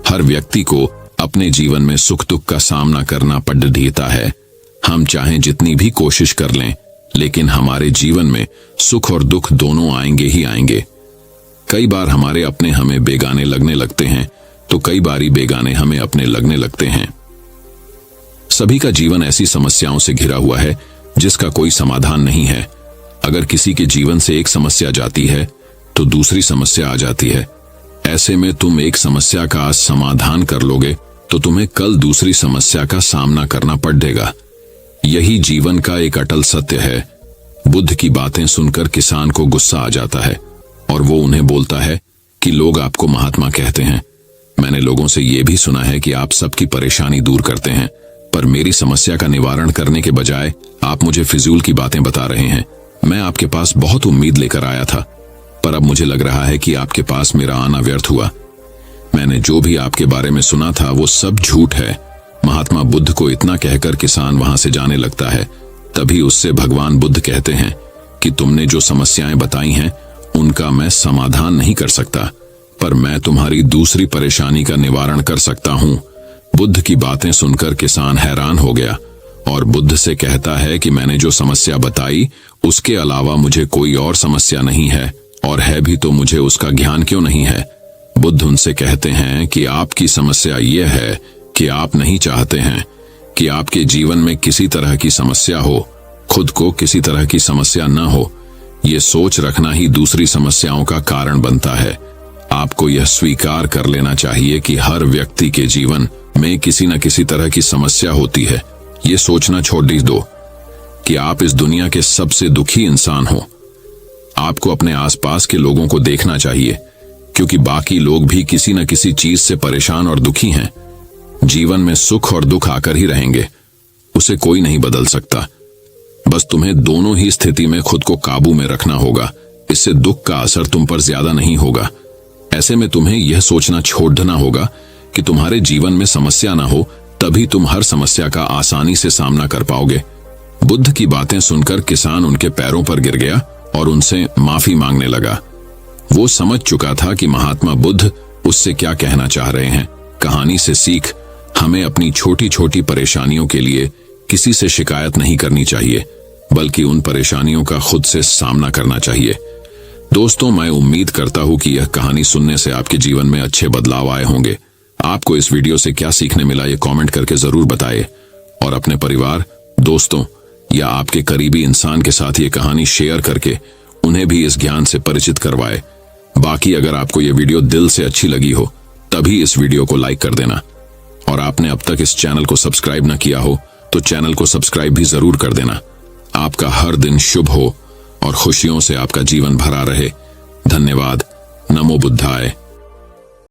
हर व्यक्ति को अपने जीवन में सुख दुख का सामना करना पड़ता है। हम चाहे जितनी भी कोशिश कर लें, लेकिन हमारे जीवन में सुख और दुख दोनों आएंगे ही आएंगे। कई बार हमारे अपने हमें बेगाने लगने लगते हैं, तो कई बारी बेगाने हमें अपने लगने लगते हैं। सभी का जीवन ऐसी समस्याओं से घिरा हुआ है जिसका कोई समाधान नहीं है। अगर किसी के जीवन से एक समस्या जाती है तो दूसरी समस्या आ जाती है। ऐसे में तुम एक समस्या का आज समाधान कर लोगे तो तुम्हें कल दूसरी समस्या का सामना करना पड़ेगा। यही जीवन का एक अटल सत्य है। बुद्ध की बातें सुनकर किसान को गुस्सा आ जाता है और वो उन्हें बोलता है कि लोग आपको महात्मा कहते हैं। मैंने लोगों से ये भी सुना है कि आप सबकी परेशानी दूर करते हैं, पर मेरी समस्या का निवारण करने के बजाय आप मुझे फिजूल की बातें बता रहे हैं। मैं आपके पास बहुत उम्मीद लेकर आया था, पर अब मुझे लग रहा है कि आपके पास मेरा आना व्यर्थ हुआ। मैंने जो भी आपके बारे में सुना था वो सब झूठ है। महात्मा बुद्ध को इतना कहकर किसान वहां से जाने लगता है। तभी उससे भगवान बुद्ध कहते हैं कि तुमने जो समस्याएं बताई हैं उनका मैं समाधान नहीं कर सकता, पर मैं तुम्हारी दूसरी परेशानी का निवारण कर सकता हूं। बुद्ध की बातें सुनकर किसान हैरान हो गया और बुद्ध से कहता है कि मैंने जो समस्या बताई उसके अलावा मुझे कोई और समस्या नहीं है, और है भी तो मुझे उसका ज्ञान क्यों नहीं है? बुद्ध उनसे कहते हैं कि आपकी समस्या यह है कि आप नहीं चाहते हैं कि आपके जीवन में किसी तरह की समस्या हो, खुद को किसी तरह की समस्या न हो। ये सोच रखना ही दूसरी समस्याओं का कारण बनता है। आपको यह स्वीकार कर लेना चाहिए कि हर व्यक्ति के जीवन में किसी न किसी तरह की समस्या होती है। ये सोचना छोड़ दो कि आप इस दुनिया के सबसे दुखी इंसान हो। आपको अपने आसपास के लोगों को देखना चाहिए, क्योंकि बाकी लोग भी किसी न किसी चीज से परेशान और दुखी हैं। जीवन में सुख और दुख आकर ही रहेंगे, उसे कोई नहीं बदल सकता। बस तुम्हें दोनों ही स्थिति में खुद को काबू में रखना होगा। इससे दुख का असर तुम पर ज्यादा नहीं होगा। ऐसे में तुम्हें यह सोचना छोड़ देना होगा कि तुम्हारे जीवन में समस्या ना हो, तभी तुम हर समस्या का आसानी से सामना कर पाओगे। बुद्ध की बातें सुनकर किसान उनके पैरों पर गिर गया और उनसे माफी मांगने लगा। वो समझ चुका था कि महात्मा बुद्ध उससे क्या कहना चाह रहे हैं। कहानी से सीख, हमें अपनी छोटी छोटी परेशानियों के लिए किसी से शिकायत नहीं करनी चाहिए, बल्कि उन परेशानियों का खुद से सामना करना चाहिए। दोस्तों, मैं उम्मीद करता हूं कि यह कहानी सुनने से आपके जीवन में अच्छे बदलाव आए होंगे। आपको इस वीडियो से क्या सीखने मिला ये कमेंट करके जरूर बताएं, और अपने परिवार, दोस्तों या आपके करीबी इंसान के साथ ये कहानी शेयर करके उन्हें भी इस ज्ञान से परिचित करवाएं। बाकी अगर आपको ये वीडियो दिल से अच्छी लगी हो तभी इस वीडियो को लाइक कर देना, और आपने अब तक इस चैनल को सब्सक्राइब न किया हो तो चैनल को सब्सक्राइब भी जरूर कर देना। आपका हर दिन शुभ हो और खुशियों से आपका जीवन भरा रहे। धन्यवाद। नमो बुद्धाय।